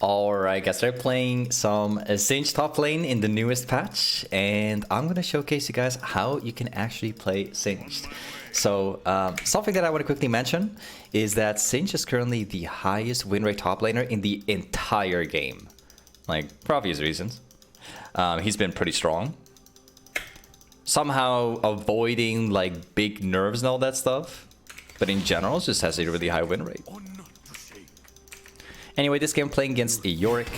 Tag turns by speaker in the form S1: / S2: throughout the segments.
S1: Alright guys, we're playing some Singed top lane in the newest patch, and I'm gonna showcase you guys how you can actually play Singed. So something that I want to quickly mention is that Singed is currently the highest win rate top laner in the entire game. Like, for obvious reasons. He's been pretty strong. Somehow avoiding like big nerfs and all that stuff. But in general, just has a really high win rate. Anyway, this game playing against a Yorick.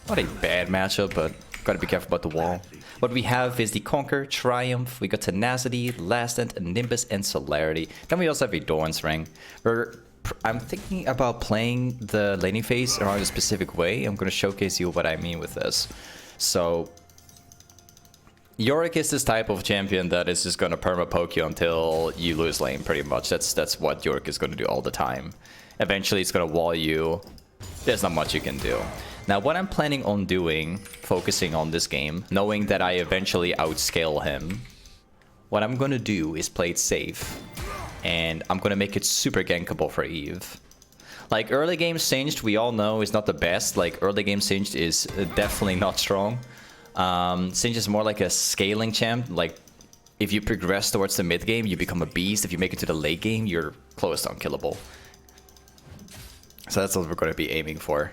S1: Not a bad matchup, but gotta be careful about the wall. What we have is the Conquer, Triumph, we got Tenacity, Last Stand, Nimbus, and Celerity. Then we also have a Doran's Ring. I'm thinking about playing the laning phase around a specific way. I'm gonna showcase you what I mean with this. So, Yorick is this type of champion that is just gonna perma-poke you until you lose lane, pretty much. That's what Yorick is gonna do all the time. Eventually, it's gonna wall you. There's not much you can do. Now, what I'm planning on doing, focusing on this game, knowing that I eventually outscale him, what I'm gonna do is play it safe. And I'm gonna make it super gankable for Eve. Like, early game Singed, we all know is not the best. Like, early game Singed is definitely not strong. Singed is more like a scaling champ. Like, if you progress towards the mid game, you become a beast. If you make it to the late game, you're close to unkillable. So that's what we're going to be aiming for.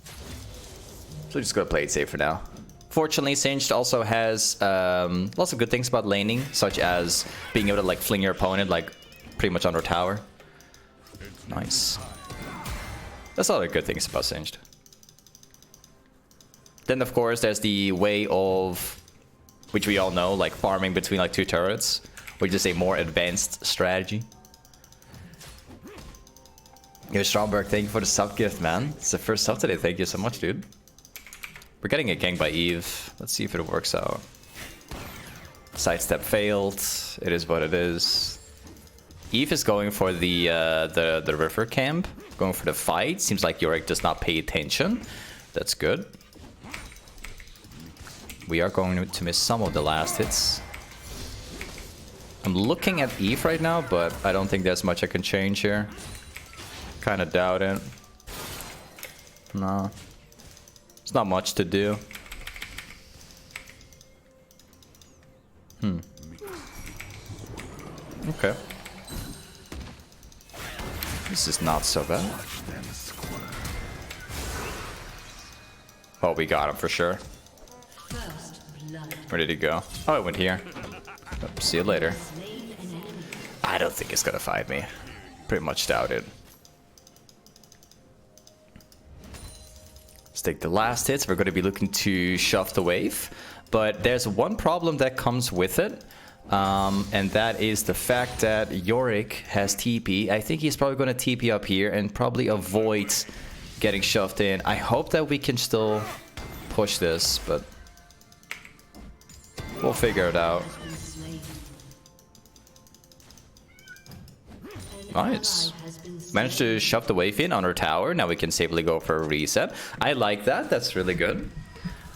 S1: So we're just going to play it safe for now. Fortunately, Singed also has lots of good things about laning, such as being able to like fling your opponent like pretty much under tower. Nice. That's all the good things about Singed. Then of course there's the way of, which we all know, like farming between like two turrets, which is a more advanced strategy. Yo, Stromberg, thank you for the sub gift, man. It's the first sub today. Thank you so much, dude. We're getting a gank by Eve. Let's see if it works out. Sidestep failed. It is what it is. Eve is going for the river camp, going for the fight. Seems like Yorick does not pay attention. That's good. We are going to miss some of the last hits. I'm looking at Eve right now, but I don't think there's much I can change here. Kind of doubt it. No. It's not much to do. Okay. This is not so bad. Oh, we got him for sure. Where did he go? Oh, it went here. Oh, see you later. I don't think it's gonna fight me. Pretty much doubt it. Let's take the last hits. We're going to be looking to shove the wave. But there's one problem that comes with it. And that is the fact that Yorick has TP. I think he's probably going to TP up here and probably avoid getting shoved in. I hope that we can still push this, but we'll figure it out. Nice. Managed to shove the wave in on our tower. Now we can safely go for a reset. I like that. That's really good.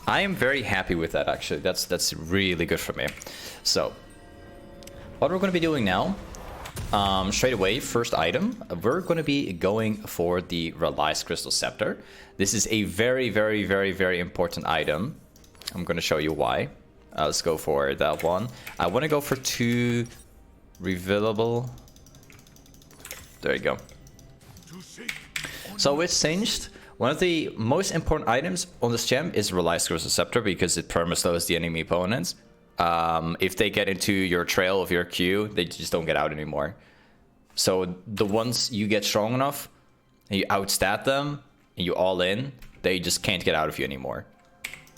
S1: I am very happy with that, actually. That's really good for me. So, what we're going to be doing now, straight away, first item, we're going to be going for the Rylai's Crystal Scepter. This is a very, very, very, very important item. I'm going to show you why. Let's go for that one. I want to go for 2 revealable. There you go. So with Singed, one of the most important items on this gem is Rylai's Crystal Scepter because it perma-slows the enemy opponents. If they get into your trail of your Q, they just don't get out anymore. So the ones you get strong enough, and you outstat them, and you all in, they just can't get out of you anymore.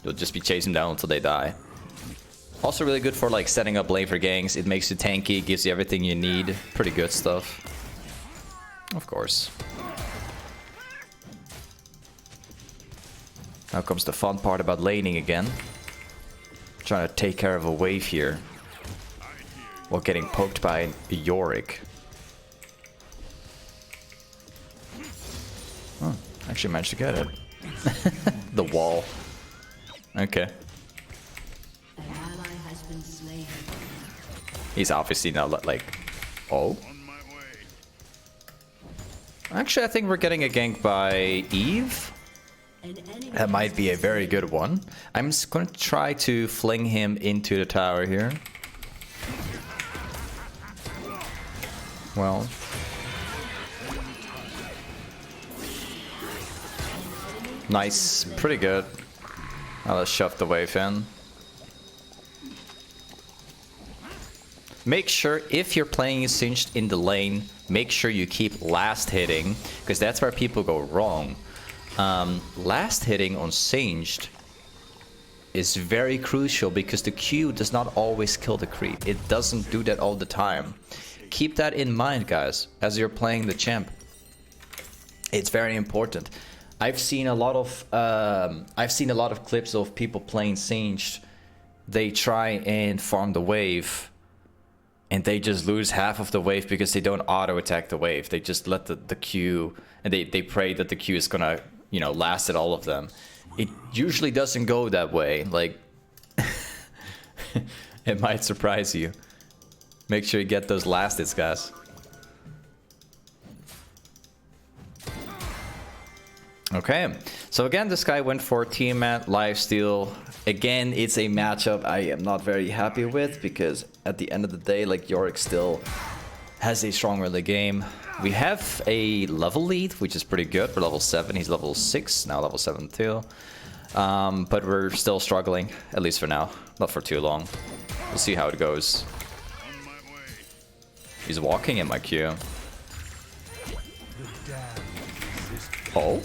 S1: You'll just be chasing down until they die. Also really good for like setting up lane for ganks. It makes you tanky, gives you everything you need. Pretty good stuff. Of course. Now comes the fun part about laning again. Trying to take care of a wave here while getting poked by a Yorick. Oh, actually managed to get it. The wall. Okay. He's obviously not like... Oh. Actually, I think we're getting a gank by Eve. That might be a very good one. I'm just going to try to fling him into the tower here. Well. Nice. Pretty good. Now let's shove the wave in. Make sure, if you're playing Singed in the lane, make sure you keep last hitting, because that's where people go wrong. Last hitting on Singed is very crucial because the Q does not always kill the creep. It doesn't do that all the time. Keep that in mind, guys, as you're playing the champ. It's very important. I've seen a lot of clips of people playing Singed. They try and farm the wave, and they just lose half of the wave because they don't auto attack the wave. They just let the Q, and they pray that the Q is gonna, you know, last at all of them. It usually doesn't go that way. Like, it might surprise you. Make sure you get those last hits, guys. Okay, so again, this guy went for Tiamat, lifesteal. Again, it's a matchup I am not very happy with because at the end of the day, like, Yorick still has a strong early game. We have a level lead, which is pretty good. We're level 7, he's level 6, now level 7 too. But we're still struggling, at least for now. Not for too long. We'll see how it goes. He's walking in my queue. Oh?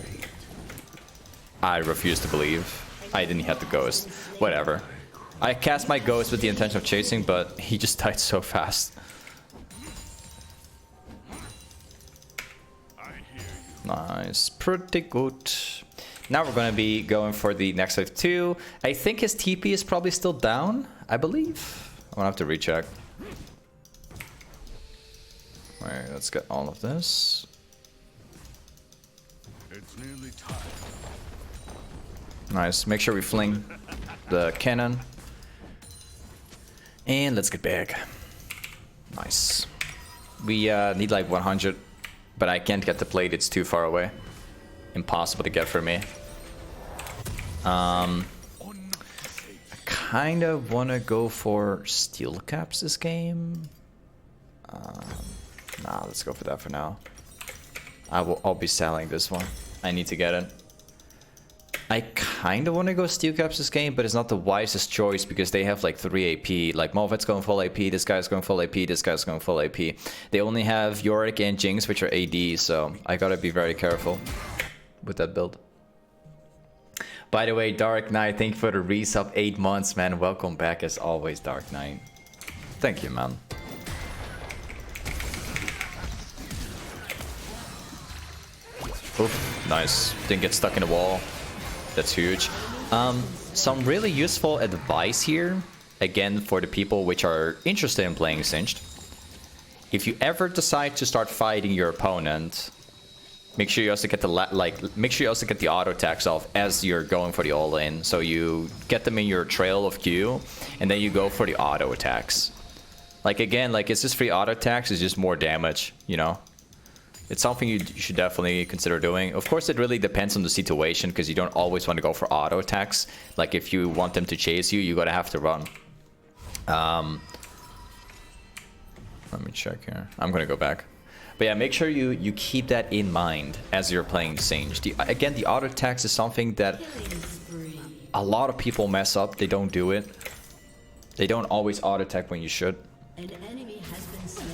S1: I refuse to believe. I didn't have the ghost. Whatever. I cast my ghost with the intention of chasing, but he just died so fast. Nice. Pretty good. Now we're going to be going for the next wave 2. I think his TP is probably still down, I believe. I'm going to have to recheck. Alright, let's get all of this. It's nearly time. Nice. Make sure we fling the cannon. And let's get back. Nice. We need like 100, but I can't get the plate. It's too far away. Impossible to get for me. I kind of want to go for steel caps this game. Nah, let's go for that for now. I'll be selling this one. I need to get it. I kind of want to go steel caps this game, but it's not the wisest choice because they have like 3 AP. Like Movet's going full AP, this guy's going full AP, this guy's going full AP. They only have Yorick and Jinx, which are AD, so I gotta be very careful with that build. By the way, Dark Knight, thank you for the resub, 8 months, man. Welcome back as always, Dark Knight. Thank you, man. Oof, nice. Didn't get stuck in the wall. That's huge. Some really useful advice here, again, for the people which are interested in playing Singed. If you ever decide to start fighting your opponent, make sure you also get the auto attacks off as you're going for the all-in. So you get them in your trail of Q, and then you go for the auto attacks. Like again, like it's just free auto attacks, it's just more damage, you know? It's something you should definitely consider doing. Of course, it really depends on the situation because you don't always want to go for auto attacks. Like if you want them to chase you, you gotta have to run. Let me check here. I'm gonna go back. But yeah, make sure you keep that in mind as you're playing Singed. Again, the auto attacks is something that a lot of people mess up. They don't do it. They don't always auto attack when you should. An enemy has been slain.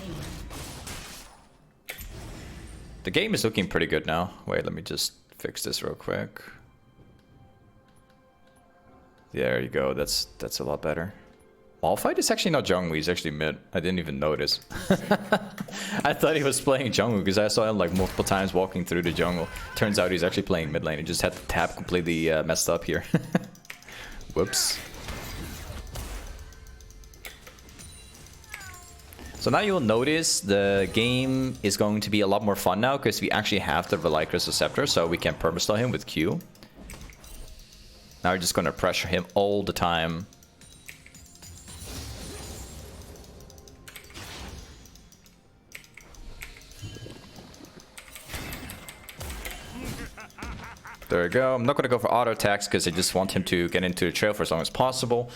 S1: The game is looking pretty good now. Wait, let me just fix this real quick. There you go. That's a lot better. Malphite is actually not Jungwoo. He's actually mid. I didn't even notice. I thought he was playing jungle because I saw him like multiple times walking through the jungle. Turns out he's actually playing mid lane. He just had the tab completely messed up here. Whoops. So now you'll notice the game is going to be a lot more fun now because we actually have the rylai Scepter, so we can permastall him with Q. Now we're just going to pressure him all the time. There we go. I'm not gonna go for auto attacks because I just want him to get into the trail for as long as possible.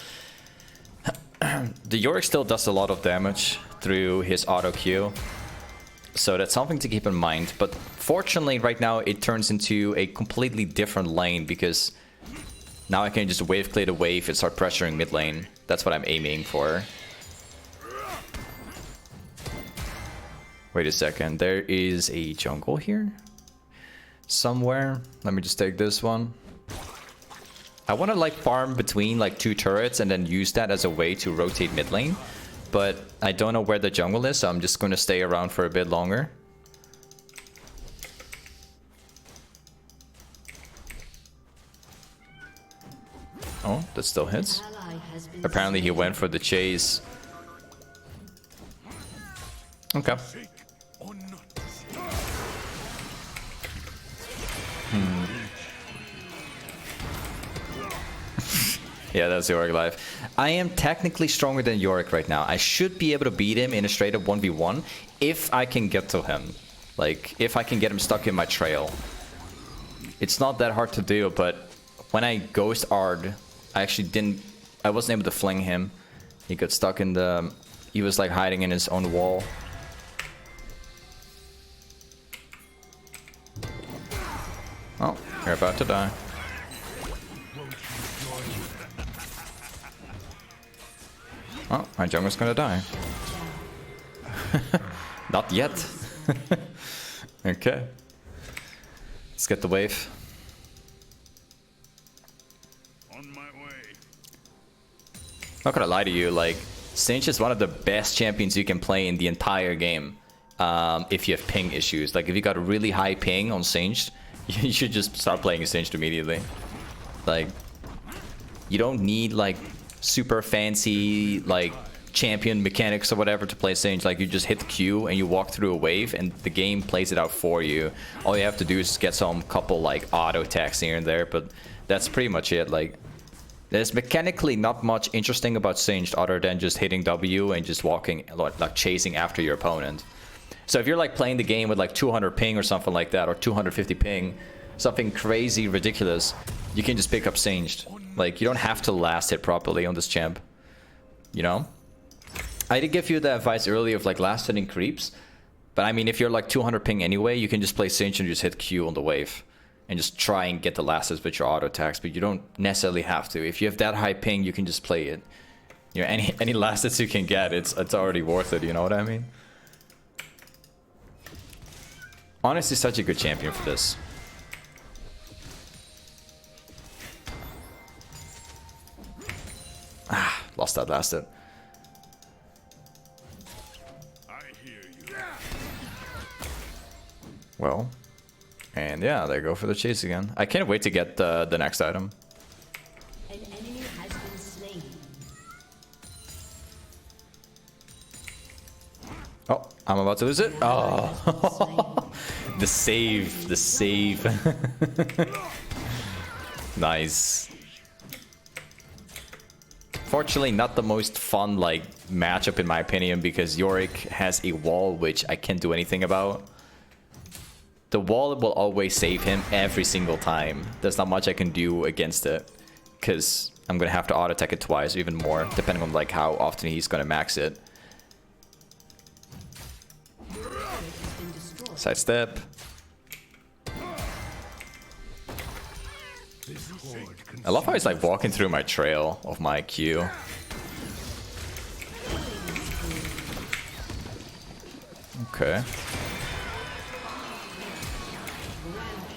S1: The Yorick still does a lot of damage through his auto Q, so that's something to keep in mind. But fortunately right now it turns into a completely different lane because now I can just wave clear the wave and start pressuring mid lane. That's what I'm aiming for. Wait a second, there is a jungle here somewhere. Let me just take this one. I want to like farm between like 2 turrets and then use that as a way to rotate mid lane, but I don't know where the jungle is, so I'm just going to stay around for a bit longer. Oh, that still hits. Apparently he went for the chase. Okay. Yeah, that's Yorick life. I am technically stronger than Yorick right now. I should be able to beat him in a straight up 1v1 if I can get to him. Like, if I can get him stuck in my trail. It's not that hard to do, but when I ghost Ard, I wasn't able to fling him. He got stuck in the... He was like hiding in his own wall. Oh, you're about to die. Oh, my jungler's gonna die. Not yet. Okay. Let's get the wave.
S2: On my way.
S1: Not gonna lie to you, like, Singed is one of the best champions you can play in the entire game. If you have ping issues. Like, if you got a really high ping on Singed, you should just start playing Singed immediately. Like, you don't need, like, super fancy like champion mechanics or whatever to play Singed. Like, you just hit the Q and you walk through a wave and the game plays it out for you. All you have to do is get some couple like auto attacks here and there, but that's pretty much it. Like, there's mechanically not much interesting about Singed other than just hitting W and just walking, like chasing after your opponent. So if you're like playing the game with like 200 ping or something like that, or 250 ping, something crazy ridiculous, you can just pick up Singed. Like, you don't have to last hit properly on this champ, you know? I did give you the advice earlier of like last hitting creeps, but I mean, if you're like 200 ping anyway, you can just play Singed and just hit Q on the wave and just try and get the last hits with your auto attacks, but you don't necessarily have to. If you have that high ping, you can just play it. You know, any last hits you can get, it's already worth it, you know what I mean? Honestly, such a good champion for this. Ah, lost that last hit.
S2: I hear you.
S1: Well, and yeah, they go for the chase again. I can't wait to get the next item.
S3: An enemy has been slain.
S1: Oh, I'm about to lose it. Oh, the save, the save. Nice. Fortunately, not the most fun like matchup in my opinion, because Yorick has a wall which I can't do anything about. The wall will always save him every single time. There's not much I can do against it, because I'm gonna have to auto attack it twice or even more, depending on like how often he's gonna max it. Sidestep. I love how he's like walking through my trail of my Q. Okay.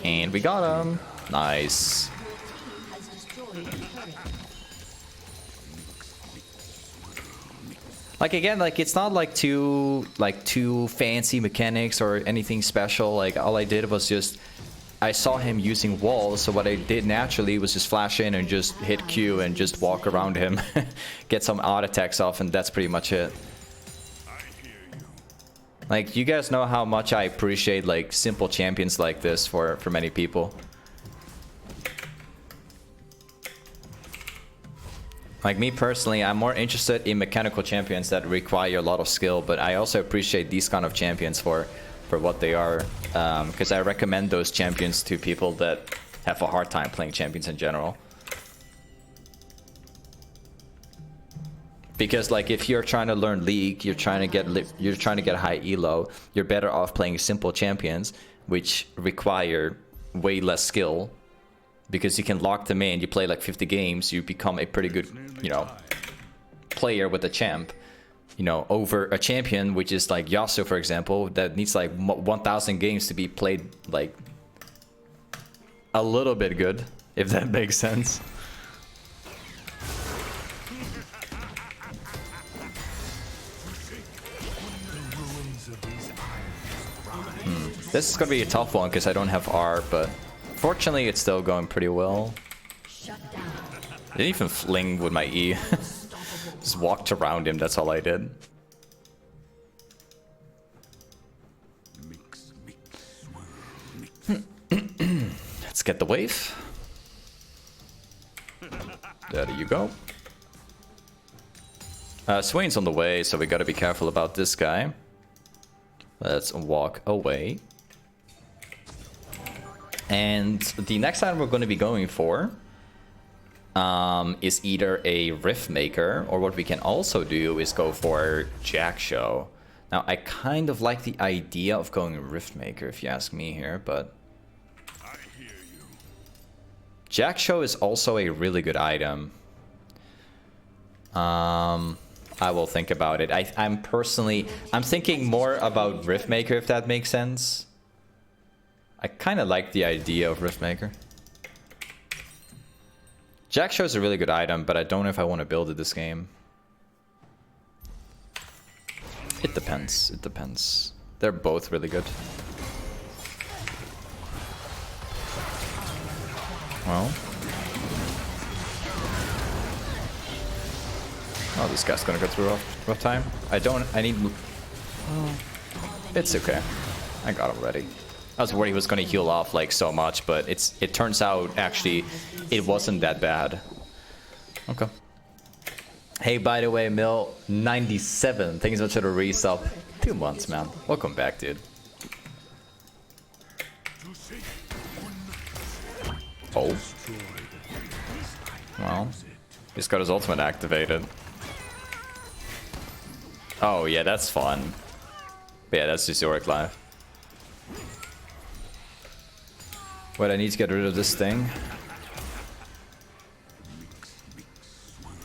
S1: And we got him. Nice. Like, again, like, it's not like too fancy mechanics or anything special. Like, all I did was just, I saw him using walls, so what I did naturally was just flash in and just hit Q and just walk around him, get some odd attacks off, and that's pretty much it. Like, you guys know how much I appreciate like simple champions like this for many people. Like, me personally, I'm more interested in mechanical champions that require a lot of skill, but I also appreciate these kind of champions for what they are, because I recommend those champions to people that have a hard time playing champions in general. Because like if you're trying to learn League, you're trying to get high elo, you're better off playing simple champions, which require way less skill. Because you can lock them in, you play like 50 games, you become a pretty good, you know, player with a champ. You know, over a champion, which is like Yasuo, for example, that needs like 1,000 games to be played like a little bit good, if that makes sense. This is gonna be a tough one because I don't have R, but fortunately it's still going pretty well. I didn't even fling with my E. Just walked around him, that's all I did. Let's get the wave. There you go. Swain's on the way, so we gotta be careful about this guy. Let's walk away. And the next item we're going to be going for is either a riftmaker, or what we can also do is go for Jack Show. Now, I kind of like the idea of going riftmaker, if you ask me here, but
S2: I hear you.
S1: Jack Show is also a really good item. I will think about it. I'm thinking more about riftmaker, if that makes sense. I kind of like the idea of riftmaker. Jack Show is a really good item, but I don't know if I want to build it this game. It depends. It depends. They're both really good. Well. Oh, this guy's gonna go through a rough time. I need... Oh, it's okay. I got him ready. I was worried he was gonna heal off like so much, but it turns out actually it wasn't that bad. Okay. Hey, by the way, Mill97, thanks so much for the resub. 2 months, man. Welcome back, dude. Oh. Well, he's got his ultimate activated. Oh yeah, that's fun. But yeah, that's just Yorick life. Wait, I need to get rid of this thing.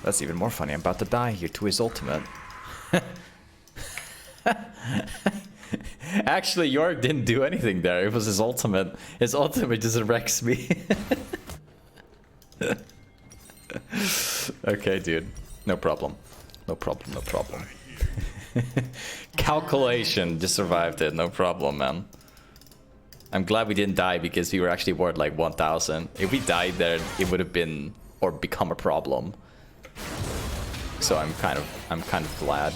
S1: That's even more funny. I'm about to die here to his ultimate. Actually, Yorick didn't do anything there. It was his ultimate. His ultimate just wrecks me. Okay, dude. No problem. No problem, no problem. Calculation just survived it. No problem, man. I'm glad we didn't die because we were actually worth like 1,000. If we died there, it would have been or become a problem. So I'm kind of glad.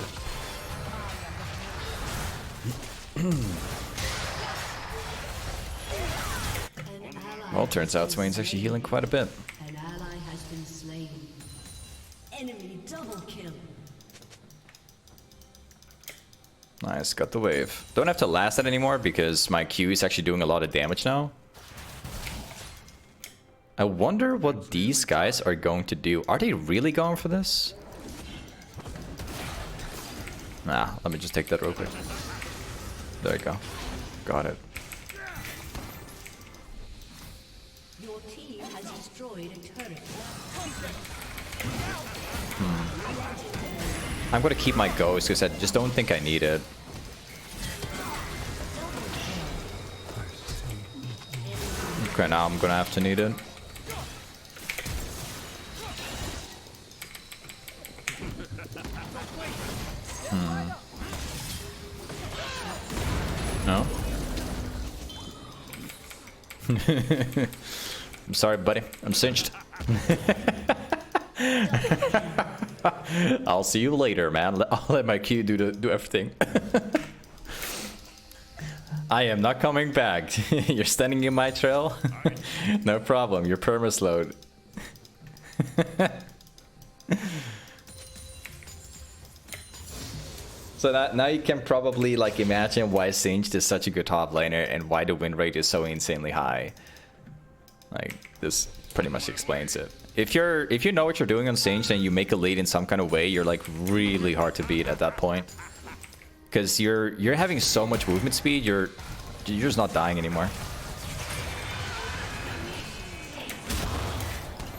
S1: Well, turns out Swain's actually healing quite a bit.
S3: An ally has been slain. Enemy double kill.
S1: Nice, got the wave. Don't have to last that anymore because my Q is actually doing a lot of damage now. I wonder what these guys are going to do. Are they really going for this? Nah, let me just take that real quick. There you go. Got it.
S3: Your team has destroyed a turret.
S1: I'm gonna keep my ghost because I just don't think I need it. Okay, now I'm gonna have to need it. No? I'm sorry, buddy. I'm cinched. I'll see you later, man. I'll let my Q do everything. I am not coming back. You're standing in my trail? No problem. You're perma-slowed. So that now you can probably like imagine why Singed is such a good top laner and why the win rate is so insanely high. Like, this pretty much explains it. If you know what you're doing on Singed and you make a lead in some kind of way, you're like really hard to beat at that point. Because you're having so much movement speed, you're just not dying anymore.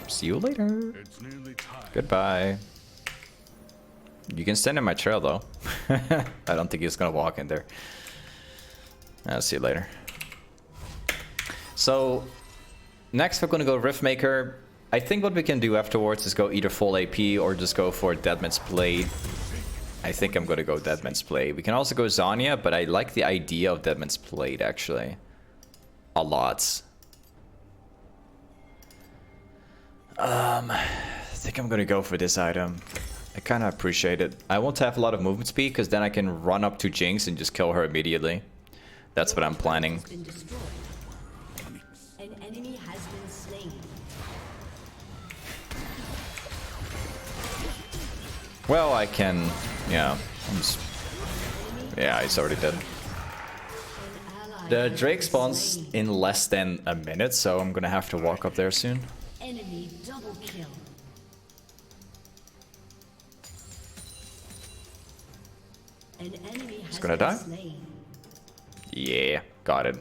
S1: See you later. Goodbye. You can stand in my trail though. I don't think he's gonna walk in there. I'll see you later. So next we're gonna go Riftmaker. I think what we can do afterwards is go either full AP or just go for Deadman's Blade. I think I'm gonna go Deadman's Blade. We can also go Zanya, but I like the idea of Deadman's Blade actually a lot. I think I'm gonna go for this item. I kind of appreciate it. I want to have a lot of movement speed because then I can run up to Jinx and just kill her immediately. That's what I'm planning.
S3: An enemy has been slain.
S1: Well, I can, yeah. Yeah, it's already dead. The Drake spawns in less than a minute, so I'm gonna have to walk up there soon.
S3: Enemy double kill. An enemy has
S1: gonna
S3: been
S1: die?
S3: slain.
S1: Yeah, got it.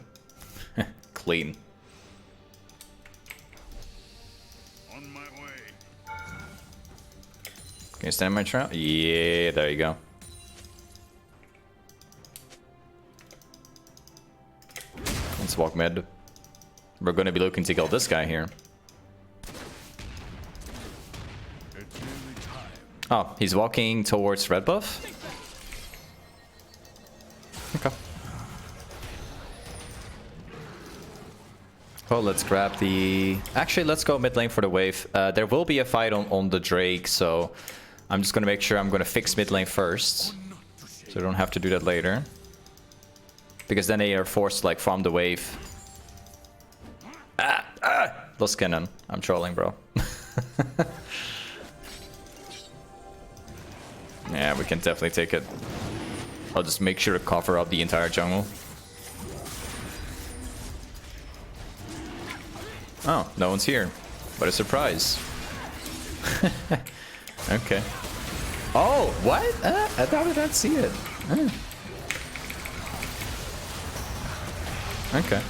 S1: Clean.
S2: On my way.
S1: Can you stand in my trail? Yeah, there you go. Let's walk mid. We're gonna be looking to kill this guy here. Oh, he's walking towards red buff? Okay. Well, let's grab the... Actually, let's go mid lane for the wave. There will be a fight on the Drake, so I'm just gonna make sure I'm gonna fix mid lane first. So I don't have to do that later. Because then they are forced to like farm the wave. Lost cannon. I'm trolling, bro. Yeah, we can definitely take it. I'll just make sure to cover up the entire jungle. Oh, no one's here. What a surprise. Okay. Oh, what? I thought I didn't see it. Okay.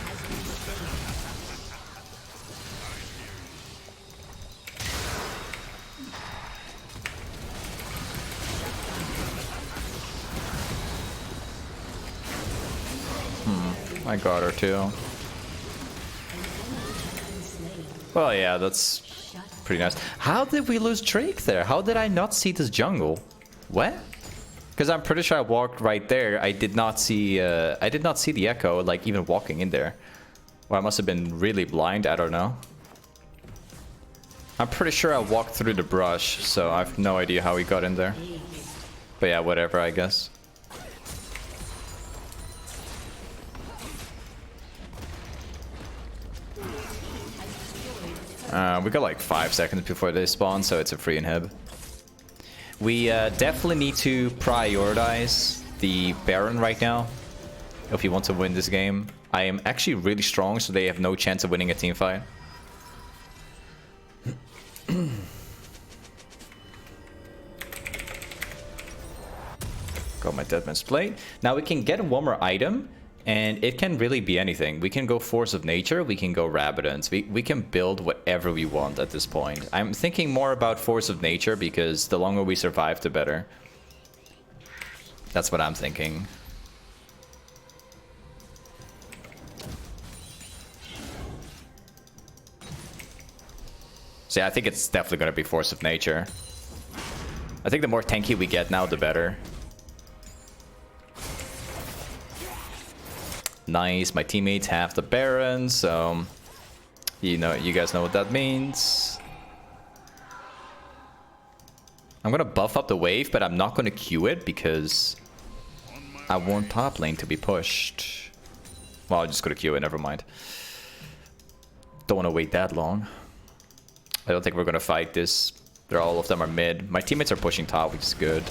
S1: I got her too. Well, yeah, that's pretty nice. How did we lose Drake there? How did I not see this jungle? What? Because I'm pretty sure I walked right there. I did not see the echo, like even walking in there. Or I must have been really blind. I don't know. I'm pretty sure I walked through the brush, so I have no idea how he got in there. But yeah, whatever, I guess. We got like 5 seconds before they spawn, so it's a free inhib. We definitely need to prioritize the Baron right now if you want to win this game. I am actually really strong, so they have no chance of winning a team fight. Got my Deadman's Blade. Now we can get one more item. And it can really be anything. We can go Force of Nature, we can go Rabidance. We can build whatever we want at this point. I'm thinking more about Force of Nature because the longer we survive, the better. That's what I'm thinking. So yeah, I think it's definitely going to be Force of Nature. I think the more tanky we get now, the better. Nice, my teammates have the Baron, so you guys know what that means. I'm gonna buff up the wave, but I'm not gonna queue it because I want top lane to be pushed. Well, I'm just gonna queue it, never mind. Don't want to wait that long. I don't think we're gonna fight this. All of them are mid. My teammates are pushing top, which is good.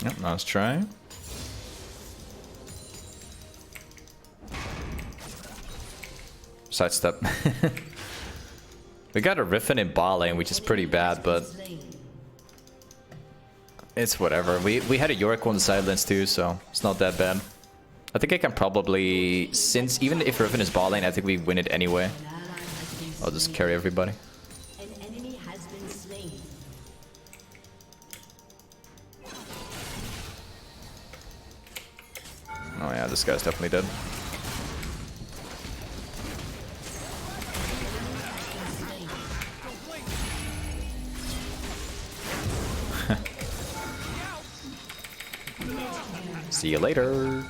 S1: Yep, nice try. Sidestep. We got a Riffin in bot lane, which is pretty bad, but it's whatever. We had a Yorick on the sidelines too, so it's not that bad. I think I can probably, since even if Riffin is bot lane, I think we win it anyway. I'll just carry everybody.
S3: An enemy has been slain.
S1: Oh yeah, this guy's definitely dead. See you later.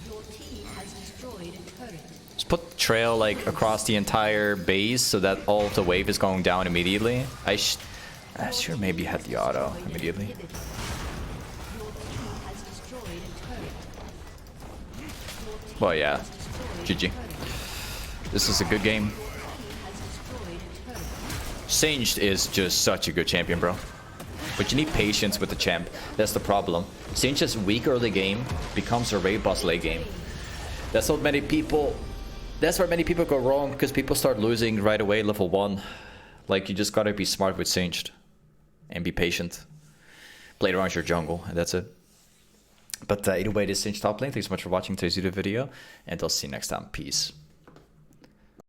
S3: Your team has destroyed a turret.
S1: Just put trail like across the entire base so that all of the wave is going down immediately. I sure maybe had the auto immediately.
S3: Your team has destroyed a turret.
S1: Well, yeah, GG. This is a good game.
S3: Has destroyed a turret.
S1: Singed is just such a good champion, bro. But you need patience with the champ. That's the problem. Singed is weak early game, becomes a raid boss late game. That's what many people. That's where many people go wrong, because people start losing right away level 1. Like, you just gotta be smart with Singed and be patient. Play around your jungle, and that's it. But either way, this is Singed top lane. Thanks so much for watching today's YouTube video, and I'll see you next time. Peace.